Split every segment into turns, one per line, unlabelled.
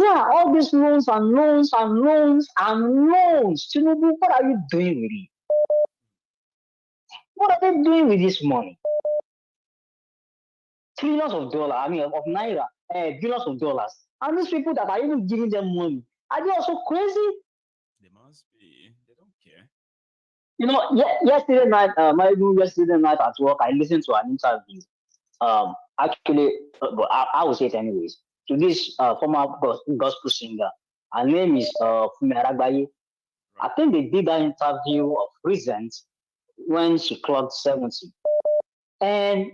Yeah, all these loans and loans and loans and loans. Tinubu, what are you doing with it? What are they doing with this money? Trillions of dollars, I mean, of naira, billions of dollars. And these people that are even giving them money, are they also crazy?
They must be. They don't care.
Yesterday night at work, I listened to an interview. Actually, but I will say it anyways. To this former gospel singer, her name is Fumi Aragbaye. I
Right.
think they did that interview of recent when she clocked 70. And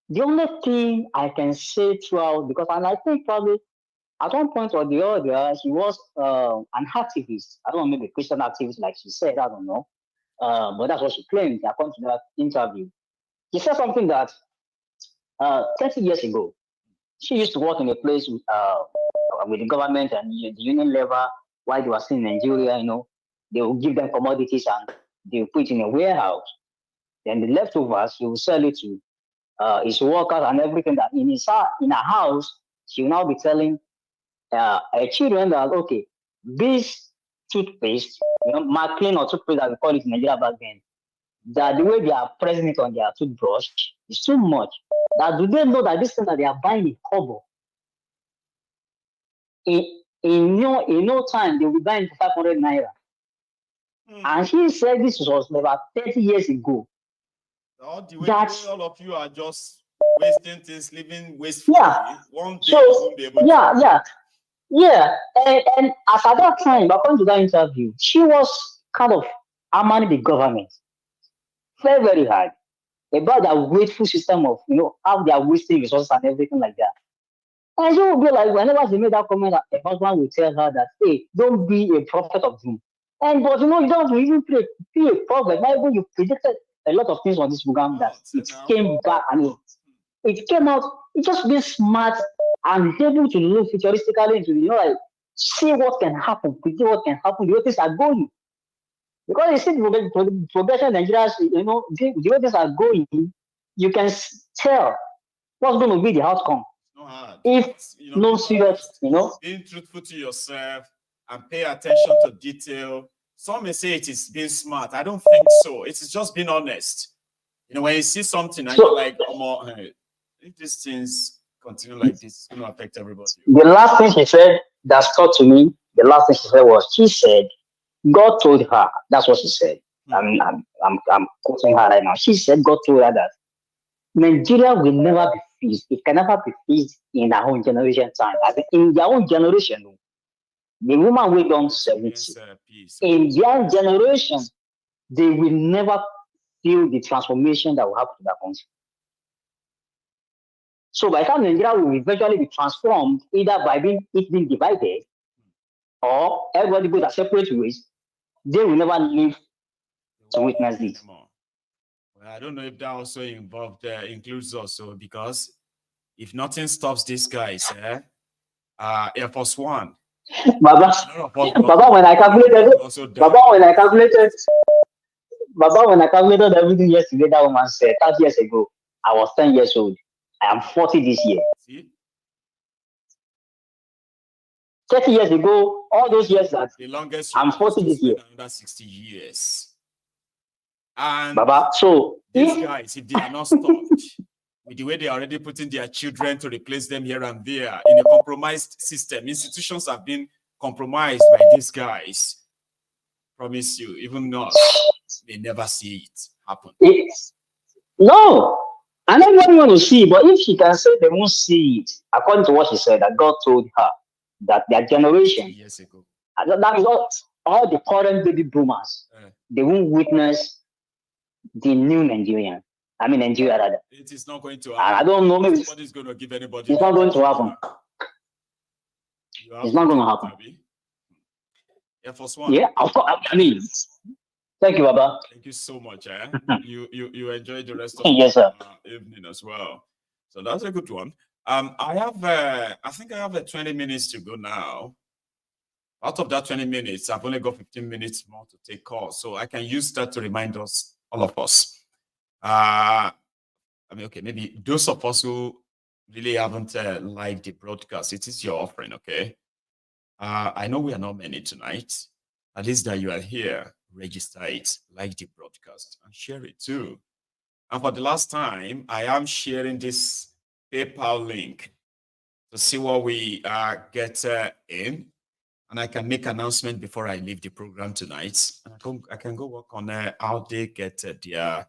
the only thing I can say throughout, because and I think probably at one point or the other, she was an activist. I don't know, maybe a Christian activist, like she said. I don't know. But that's what she claimed according to that interview. She said something that 30 years ago, she used to work in a place with the government and the union level while they were still in Nigeria. They will give them commodities and they will put it in a warehouse. Then the leftovers, she will sell it to his workers and everything. That in her house, she will now be telling her children that okay, this toothpaste, Maclean or toothpaste that we call it in Nigeria back then, that the way they are pressing it on their toothbrush is too much. That do they know that this thing that they are buying in kobo in no time they will be buying for 500 naira.
Hmm.
And she said this was about 30 years ago.
The way
That
all of you are just wasting things, living
yeah.
wastefully, one day
So
you won't be able to.
yeah. And as at that time, according to that interview, she was kind of hammering the government very, very hard about that wasteful system of how they are wasting resources and everything like that. And she will be like, whenever she made that comment, her husband will tell her that, hey, don't be a prophet of doom. And but you don't have to even be a prophet. Not even you predicted a lot of things on this program that
Oh, say
it
now.
came back. I mean, it came out, it just being smart and able to look futuristically into like see what can happen, predict what can happen, the way things are going. Because you see the progression in Nigeria, the way things are going, you can tell what's going to be the outcome
It's not hard.
if
Just
no
being
serious,
honest, being truthful to yourself, and pay attention to detail. Some may say it is being smart. I don't think so. It is just being honest. When you see something and you're
So
like, come on, hey, if these things continue like this, it's going to affect everybody.
the last thing she said that stuck to me, the last thing she said was, she said, God told her, that's what she said.
Hmm.
I'm quoting her right now. She said, God told her that Nigeria will never be fixed. It can never be fixed in our own generation time. I think in their own generation, the woman will on 70.
Experience peace.
In their generation, they will never feel the transformation that will happen to that country. So by the time Nigeria will eventually be transformed, either by it being divided or everybody goes their separate ways, they will never live to witness this.
Anymore. Well, I don't know if that also includes also because if nothing stops these guys, Air Force One,
Baba,
a lot of us
Baba, when I calculated,
will also die
Baba,
in
when
the
I
process.
calculated, Baba, when I calculated everything yesterday, that woman said 30 years ago, I was 10 years old. I am 40 this year.
See,
30 years ago, all those years that
the longest you
I'm
have is
40
to
this year.
spend another 60 years. And
Baba, so
these
if
guys, if they are not stopped, with the way they are already putting their children to replace them here and there in a compromised system, institutions have been compromised by these guys. Promise you, even us, they never see it happen.
no, and everybody want to see, but if she can say they won't see it, according to what she said, that God told her that their
60
generation,
years ago.
that is all the current baby boomers, they won't witness the new Nigerian. I mean, Nigeria rather.
It is not going to
And I
happen.
don't know, maybe
Nobody's going to give anybody
it's
the
not going to
opportunity.
happen.
You have
It's
to
not going to
take it,
happen.
Abby. Air Force One.
Yeah, of course. I mean, thank you, Baba.
Thank you so much. You enjoy the rest of
Yes, sir.
evening as well. So that's a good one. I think I have 20 minutes to go now. Out of that 20 minutes, I've only got 15 minutes more to take calls. So I can use that to remind us, all of us. Okay, maybe those of us who really haven't liked the broadcast, it is your offering, okay? I know we are not many tonight. At least that you are here, register it, like the broadcast, and share it too. And for the last time, I am sharing this PayPal link to see what we get in. And I can make announcement before I leave the program tonight. I can go work on how they get their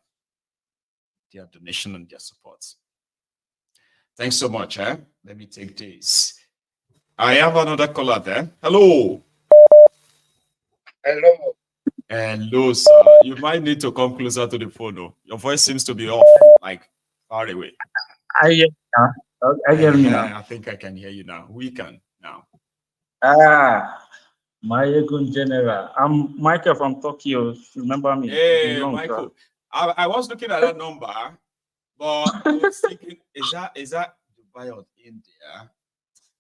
donation and their support. Thanks so much. Let me take this. I have another caller there. Hello.
Hello.
Hello, sir. You might need to come closer to the phone. Though. Your voice seems to be off, like far away.
I hear you now. I hear me now.
I think I can hear you now. We can now.
My Egun General. I'm Michael from Tokyo. Remember me?
Hey,
long,
Michael. I was looking at that number, but I was thinking, is that Dubai or India?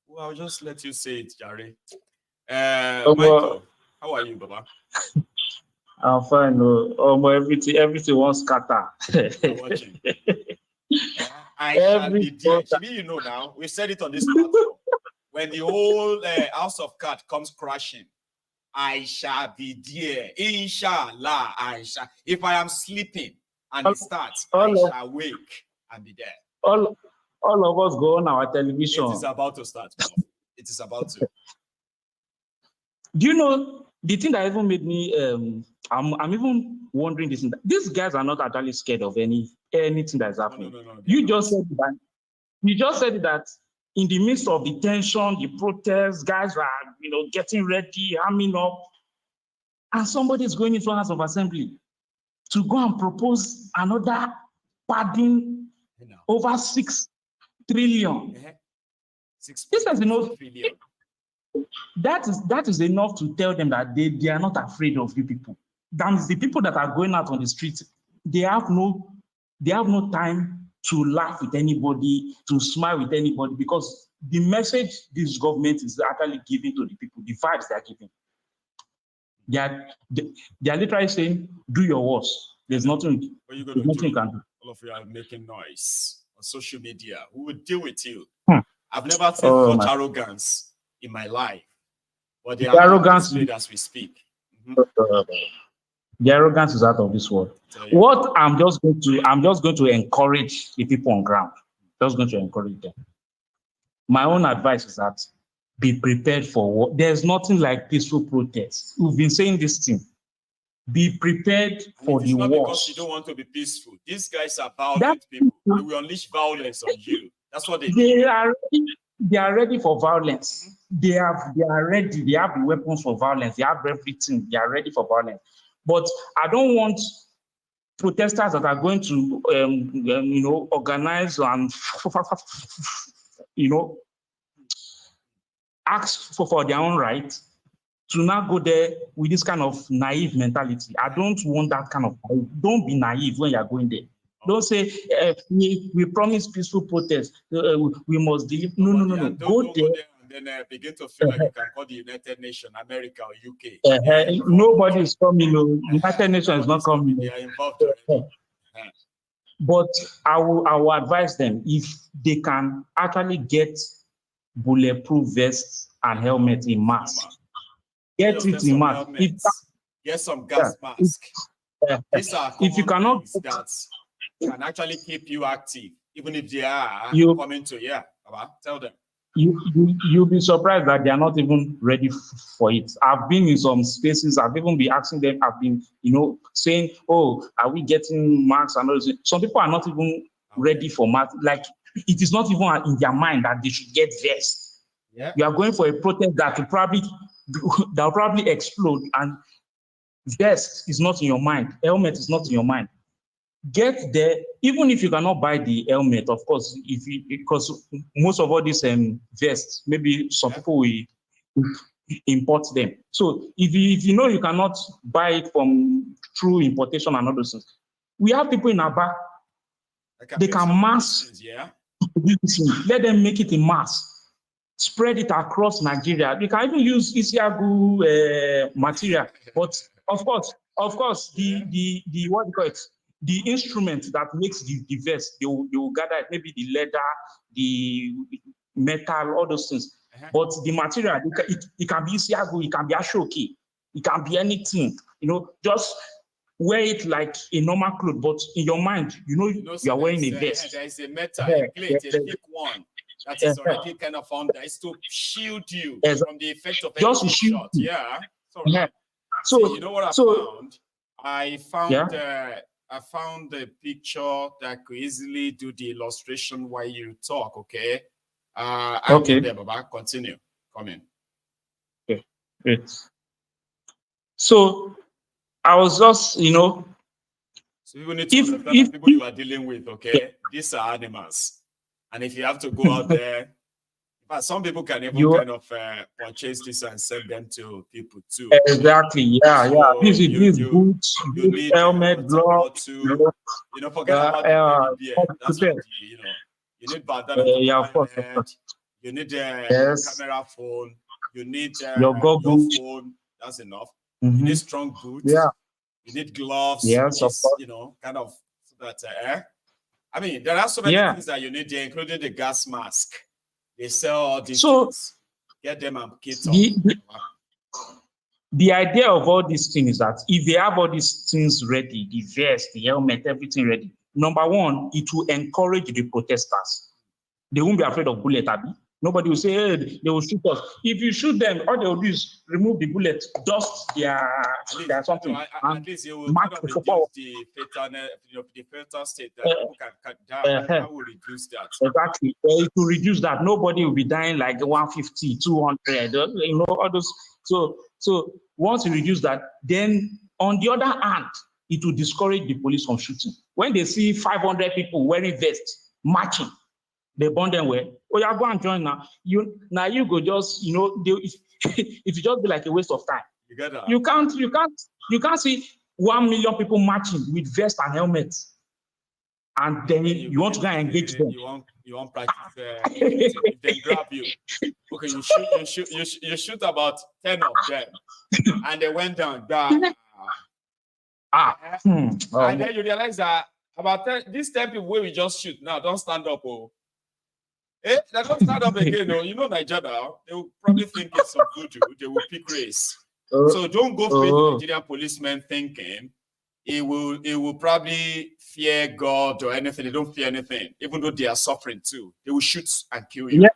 Well, I'll just let you say it, Jerry. Michael, how are you, Baba?
I'm fine. Everything wants scatter.
I'm watching. I shall be there. Chibi, you know now, we said it on this platform. When the whole house of cards comes crashing, I shall be there. Inshallah, I shall. If I am sleeping and it starts, I shall wake and be there.
All of us go on our television.
It is about to start. It is about to.
Do you know the thing that even made me? I'm even wondering this. These guys are not actually scared of anything that's happening.
No,
you just said that. You just said that in the midst of the tension, the protests, guys are getting ready, arming up, and somebody is going into House of Assembly to go and propose another padding over 6 trillion.
6
this is
trillion.
That is enough to tell them that they are not afraid of you people. That is the people that are going out on the streets. They have no time to laugh with anybody, to smile with anybody, because the message this government is actually giving to the people, the vibes they are giving. They are literally saying, do your worst. There's nothing,
what are you going to
nothing you can do.
All of you are making noise on social media. We will deal with you. I've never seen such arrogance in my life. But the arrogance displayed as we speak.
The arrogance is out of this world. What I'm just going to encourage the people on ground. Just going to encourage them. My own advice is that be prepared for what. There's nothing like peaceful protest. We've been saying this thing. Be prepared for the worst.
Because you don't want to be peaceful. These guys are violent people. They will unleash violence on you. That's what they do.
They are ready for violence. They are ready. They have the weapons for violence. They have everything. They are ready for violence. But I don't want protesters that are going to, organize and, ask for their own right, to now go there with this kind of naive mentality. I don't want that kind of. Don't be naive when you are going there. Don't say we promise peaceful protest. We must deliver. No. Go there
and then begin to feel like you can call the United Nations, America or UK.
Nobody is coming. United Nations is not coming.
They are involved already.
But I will advise them, if they can actually get bulletproof vests and helmets in mass. Get it in mass.
Get some gas mask. These are common things that can actually keep you active, even if they are coming to tell them.
You'll be surprised that they are not even ready for it. I've been in some spaces. I've even been asking them. I've been, saying, "Oh, are we getting masks?" And all this. Some people are not even ready for masks. Like, it is not even in their mind that they should get vests.
Yeah.
You are going for a protest that will probably explode, and vest is not in your mind. Helmet is not in your mind. Get there, even if you cannot buy the helmet, of course, because most of all these vests, maybe some people will import them. So if you know you cannot buy it from through importation and all those things, we have people in Aba. They can mass. Let them make it in mass. Spread it across Nigeria. You can even use Isiagu material, but of course, the what do you call it? The instrument that makes the vest, they will gather it, maybe the leather, the metal, all those things. But the material, it can be Isiago, it can be Ashoki, it can be anything. Just wear it like a normal clothes, but in your mind, you are wearing a vest.
There is a metal, a plate, a thick one that is already kind of on there. It's to shield you from the effect of any shot. Yeah. Sorry.
So,
see, you know what I found? I found a picture that could easily do the illustration while you talk, okay? I'll get there, Baba. Continue. Come in.
Okay. Great. So I was just,
So you need to understand the people you are dealing with, okay? These are animals. And if you have to go out there, but some people can even kind of purchase this and send them to people too.
Exactly. Yeah.
So
These boots,
you need
helmet, gloves.
Forget about the baby bear. That's what you need bandana to
yeah, of course.
head. You need a camera phone. You need
your goggles.
phone. That's enough. You need strong boots.
Yeah.
You need gloves.
Yes, of course.
Kind of so that I mean, there are so many things that you need there, including the gas mask. They sell all these things. Get them and kit
the idea of all these things is that if they have all these things ready, the vest, the helmet, everything ready, number one, it will encourage the protesters. They won't be afraid of bullet, Abby. Nobody will say, hey, they will shoot us. If you shoot them, all they will do is remove the bullet, dust their something.
At least you will kind of reduce the fatal state that people can die. That will reduce that.
Exactly. It will reduce that. Nobody will be dying like 150, 200, all those. So once you reduce that, then on the other hand, it will discourage the police from shooting. When they see 500 people wearing vests, marching, they burn them well. Oh, yeah, go and join now. You go just, it will just be like a waste of time.
You get that?
You can't see 1 million people marching with vests and helmets. And then you want to go and engage them.
You want practice if they grab you. Okay, you shoot about 10 of them. And they went down. And then you realize that about these 10 people where we just shoot now, don't stand up. They don't stand up again. Nigeria now, they will probably think it's some voodoo. They will pick race. So don't go for the Nigerian policeman thinking it will probably fear God or anything. They don't fear anything, even though they are suffering too. They will shoot and kill you.
Yeah.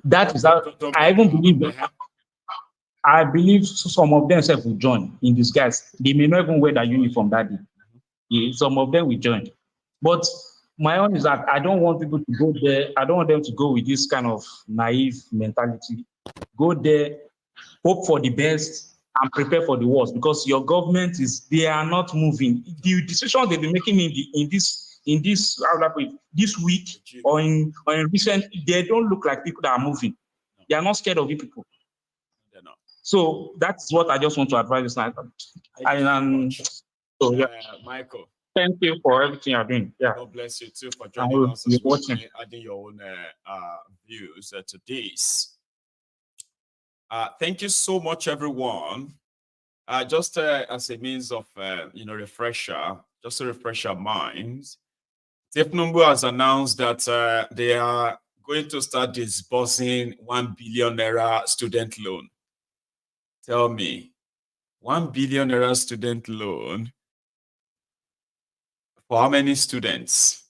That is how I even believe that. I believe some of them will join in disguise. They may not even wear that uniform that day. Yeah, some of them will join. But my own is that I don't want people to go there. I don't want them to go with this kind of naive mentality. Go there, hope for the best, and prepare for the worst, because your government they are not moving. The decisions they've been making in this week or in recent, they don't look like people that are moving. They are not scared of you people. So that's what I just want to advise you.
Michael,
thank you for everything you're doing. Yeah.
God bless you too for joining us as well, adding your own views to this. Thank you so much, everyone. Just as a means of refresher, just to refresh our minds, Tinubu has announced that they are going to start disbursing 1 billion naira student loan. Tell me, 1 billion naira student loan for how many students?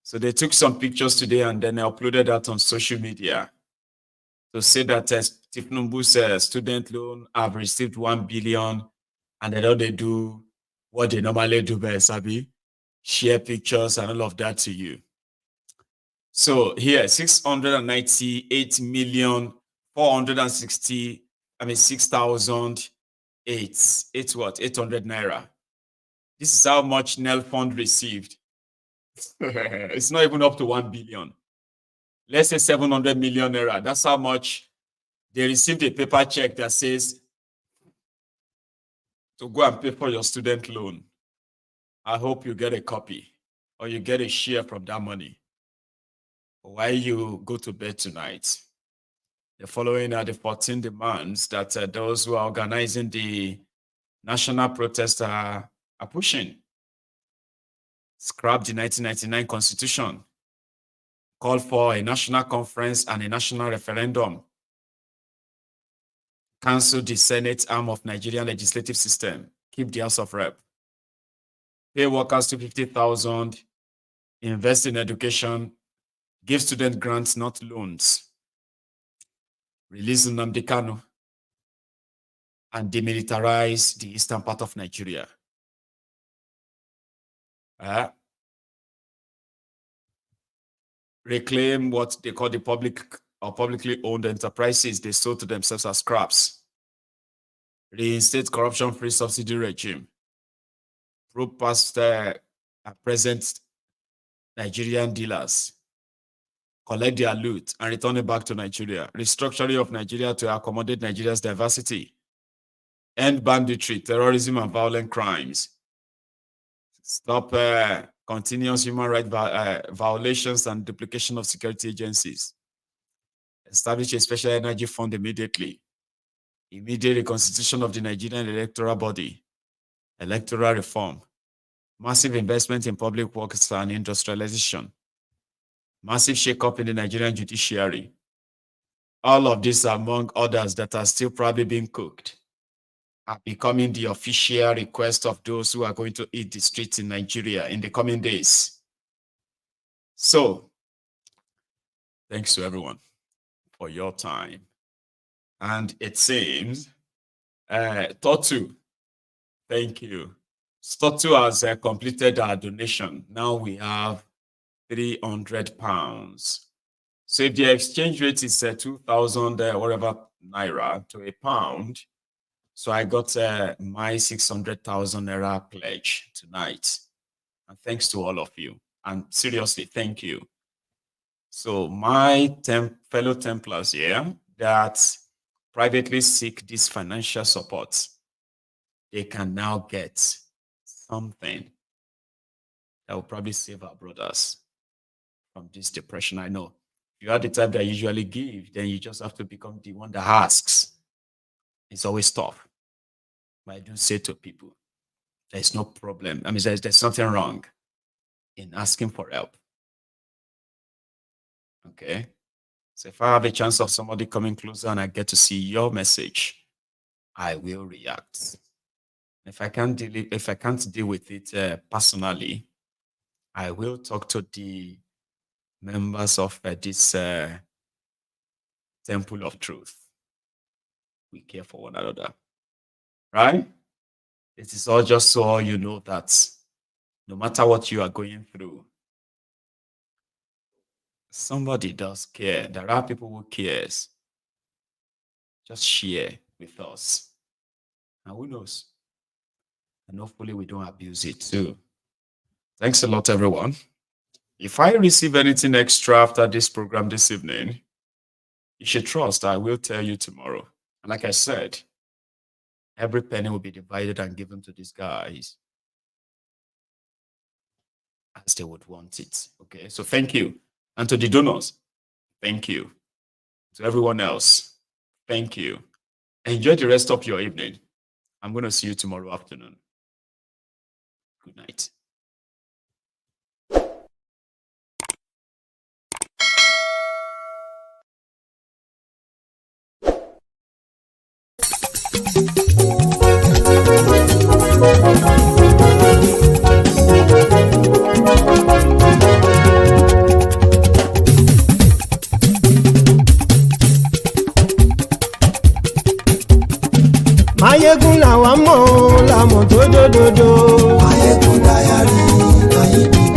So they took some pictures today and then they uploaded that on social media to say that Tinubu's student loan have received 1 billion, and then they do what they normally do by Sabi, share pictures and all of that to you. So here, 698 million 460. 6,800 naira. This is how much NEL fund received. It's not even up to 1 billion. Let's say 700 million naira. That's how much they received a paper check that says to go and pay for your student loan. I hope you get a copy or you get a share from that money while you go to bed tonight. The following are the 14 demands that those who are organizing the national protest are pushing. Scrap the 1999 constitution. call for a national conference and a national referendum, cancel the Senate arm of Nigerian legislative system, keep the House of Rep, pay workers $250,000, invest in education, give student grants, not loans, release Nnamdi Kanu, and demilitarize the eastern part of Nigeria. Reclaim what they call the public or publicly owned enterprises they sold to themselves as scraps. Reinstate corruption-free subsidy regime. Probe past present Nigerian dealers. Collect their loot and return it back to Nigeria. Restructuring of Nigeria to accommodate Nigeria's diversity. End banditry, terrorism, and violent crimes. Stop continuous human rights violations and duplication of security agencies. Establish a special energy fund immediately. Immediate reconstitution of the Nigerian electoral body. Electoral reform. Massive investment in public works and industrialization. Massive shake-up in the Nigerian judiciary. All of these, among others that are still probably being cooked, are becoming the official request of those who are going to eat the streets in Nigeria in the coming days. So, thanks to everyone for your time. And it seems, Totu, thank you. Totu has completed our donation. Now we have £300. So if the exchange rate is 2,000 whatever naira to a pound, so I got my 600,000 naira pledge tonight. And thanks to all of you. And seriously, thank you. So my fellow Templars here that privately seek this financial support, they can now get something that will probably save our brothers from this depression. I know if you are the type that usually give, then you just have to become the one that asks. It's always tough. But I do say to people, there's no problem. I mean, there's nothing wrong in asking for help. Okay? So if I have a chance of somebody coming closer and I get to see your message, I will react. If I can't deal with it personally, I will talk to the members of this Temple of Truth. We care for one another. Right? It is all just so you know that no matter what you are going through, somebody does care. There are people who cares. Just share with us. And who knows? And hopefully we don't abuse it too. Thanks a lot, everyone. If I receive anything extra after this program this evening, you should trust I will tell you tomorrow. And like I said, every penny will be divided and given to these guys as they would want it. Okay, so thank you. And to the donors, thank you. To everyone else, thank you. Enjoy the rest of your evening. I'm going to see you tomorrow afternoon. Good night.
Mayegun làwa mọ̀ làmọ̀ tó dòdòdò. Mayegun Diary Nayibi #1.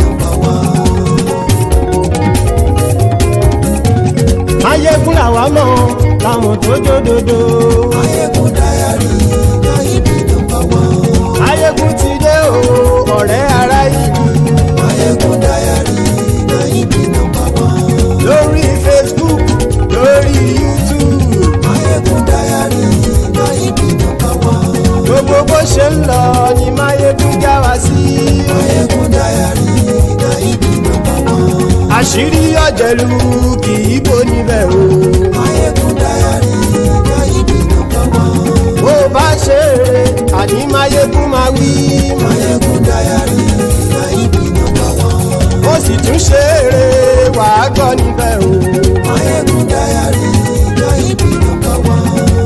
Mayegun làwa mọ̀ làmọ̀ tó dòdòdò. Mayegun Diary Nayibi #1. Mayegun ti dé o ọ̀rẹ́ ara ìlú. Mayegun Diary Nayibi #1. Lórí Facebook, lórí YouTube. Mayegun Diary Nayibi #1. Gbogbo bó ṣe ń lọ ni Mayegun já wa sí. Mayegun Diary Nayibi #1. Àṣírí ọ̀jẹ̀lú kì í bò níbẹ̀ o. Mayegun Diary Nayibi #1. Bó bá ṣe eré àní Mayegun máa wí. Mayegun Diary Nayibi #1. Ó sì sì tún ṣe eré wàá gbọ́ níbẹ̀ o.
Máyégún Diary Náíbì #1.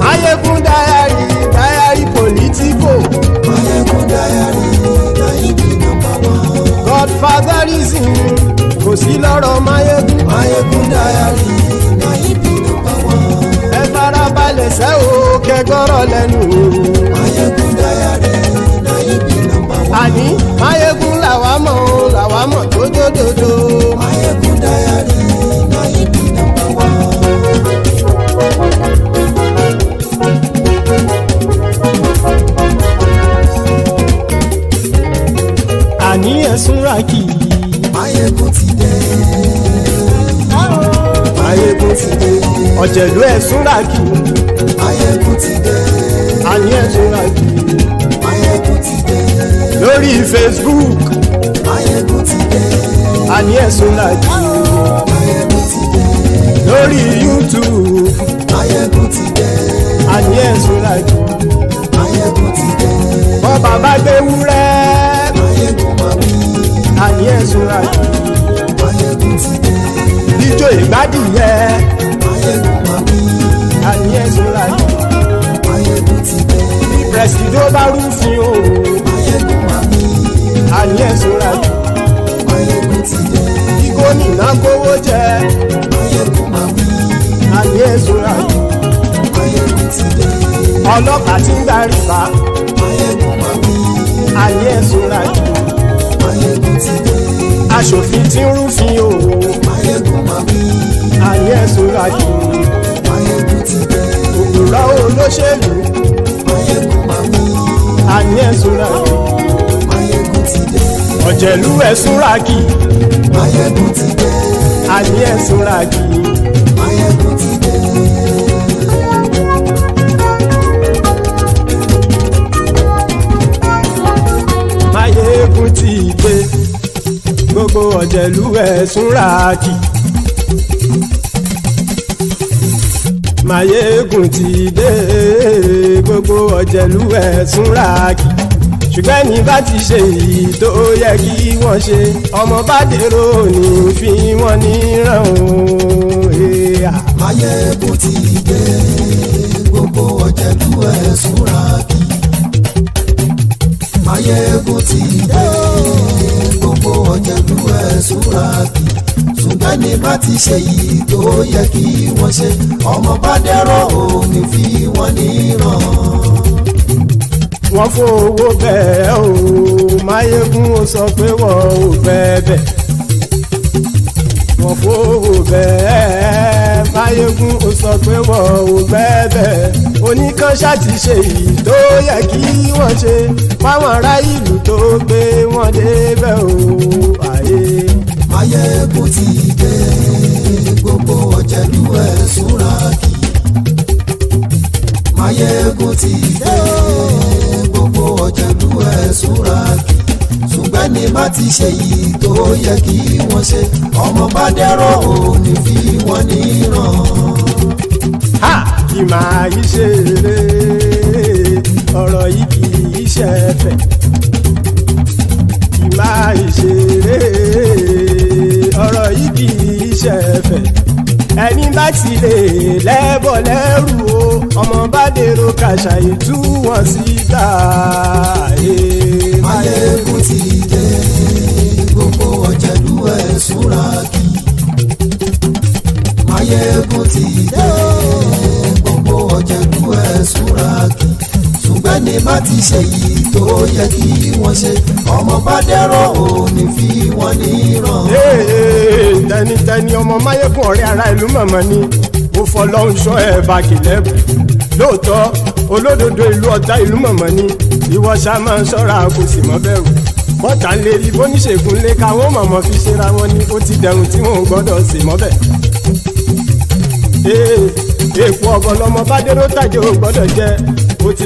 Máyégún Diary politico.
Máyégún Diary Náíbì #1.
Godfatherism kò sí lọ́rọ̀ Máyégún.
Máyégún Diary Náíbì #1.
ẹ farabalẹ̀ sẹ́ o kẹgọ́rọ̀ lẹ́nu o.
Máyégún Diary Náíbì #1.
àní Máyégún làwa mọ̀ tó dòdòdò.
Máyégún Diary Náíbì #1.
àní ẹ̀sùn ràkì.
Máyégún ti dé. Máyégún ti dé.
ọ̀jẹ̀lú ẹ̀sùn ràkì.
Máyégún ti dé.
àní ẹ̀sùn ràkì.
Máyégún ti dé.
lórí Facebook.
Máyégún ti dé.
àní ẹ̀sùn ràkì.
Máyégún ti dé.
lórí YouTube.
Máyégún ti dé.
àní ẹ̀sùn ràkì.
Máyégún ti dé.
bọ́ bàbá gbé wúrẹ́.
Máyégún máa wí.
àní ẹ̀sùn ràkì.
Máyégún ti dé.
jíjó ìgbádìyẹ.
Máyégún máa wí.
àní ẹ̀sùn ràkì.
Máyégún ti dé.
pẹ̀sìdó bá rúfin o.
Máyégún máa wí.
àní ẹ̀sùn ràkì.
Máyégún ti dé.
kí gómìnà kówó jẹ.
Máyégún máa wí.
àní ẹ̀sùn ràkì.
Máyégún ti dé.
ọlọ́pàá tí ń gba rìbá.
Máyégún máa wí.
àní ẹ̀sùn ràkì.
Máyégún ti dé.
aṣòfin tí ń rúfin o.
Máyégún máa wí.
àní ẹ̀sùn ràkì.
Máyégún ti dé.
òpùrọ́ olóṣèlú.
Máyégún máa wí.
àní ẹ̀sùn ràkì.
Máyégún ti dé.
ọ̀jẹ̀lú ẹ̀sùn ràkì.
Máyégún ti dé.
àní ẹ̀sùn ràkì.
Máyégún ti dé.
Máyégún ti dé. gbogbo ọ̀jẹ̀lú ẹ̀sùn ràkì. Máyégún ti dé. gbogbo ọ̀jẹ̀lú ẹ̀sùn ràkì. ṣùgbọ́n ní bá ti ṣe èyí tó yẹ kí wọ́n ṣe ọmọ bá dèrò ní fi wọ́n níran o.
Máyégún ti dé. Gbogbo ọ̀jẹ̀lú ẹ̀sùn ràkì. Máyégún ti dé. Gbogbo ọ̀jẹ̀lú ẹ̀sùn ràkì. ṣùgbọ́n ní bá ti ṣe yìí tó yẹ kí wọ́n ṣe ọmọ bá dẹ́rọ̀ ò ní fi wọ́n níran.
wọ́n fowó bẹ́ẹ̀ o Máyégún ó sọ pé wọ́n ò bẹ́ẹ̀ wọ́n fowó bẹ́ẹ̀ Máyégún ó sọ pé wọ́n ò bẹ́ẹ̀ oníkan ṣáàtì ṣe èyí tó yẹ kí wọ́n ṣe fáwọn ará ìlú tó gbé wọn débẹ̀ o àyè.
Máyégún ti dé gbogbo ọ̀jẹ̀lú ẹ̀ súnra kì. Máyégún ti dé gbogbo ọ̀jẹ̀lú ẹ̀ súnra kì. ṣùgbọ́n ní bá ti ṣe yìí tó yẹ kí wọ́n ṣe ọmọ bá dẹ́rọ̀ ò ní fi wọ́n níran.
ha kì máa yí ṣeré ọ̀rọ̀ yìí kì í ṣẹ̀fẹ̀ kì máa yí ṣeré ọ̀rọ̀ yìí kì í ṣẹ̀fẹ̀ ẹni bá ti lè lẹ́bọ̀ lẹ́rù o ọmọ bá dèrò kàṣà ìtú wọn síta.
Máyégún ti dé gbogbo ọ̀jẹ̀lú ẹ̀ súnra kì. Máyégún ti dé gbogbo ọ̀jẹ̀lú ẹ̀ súnra kì. ṣùgbọ́n ní bá ti ṣe yìí tó yẹ kí wọ́n ṣe ọmọ bá dẹ́rọ̀ ò ní fi wọ́n níran.
tẹnitẹni ọmọ Máyégún ọ̀rẹ́ ara ìlú mọ̀mọ́ ni mo fọlọ́hún ṣọ́ ẹ̀ bá kìlẹ́bù lóòótọ́ olódodo ìlú ọ̀tá ìlú mọ̀mọ́ ni ìwọ ṣá máa ń ṣọ́ra kò sì mọ́ bẹ̀rù bọ́tà ń lè rí bóníṣègùn lé káwọn mọ̀mọ́ fi ṣera wọn ni ó ti dẹrùn tí wọn ò gbọ́dọ̀ sì mọ́ bẹ̀. èèpo ọ̀gọ̀ lọmọ bá dérò tàjẹ́ ò gbọ́dọ̀ jẹ́ ó ti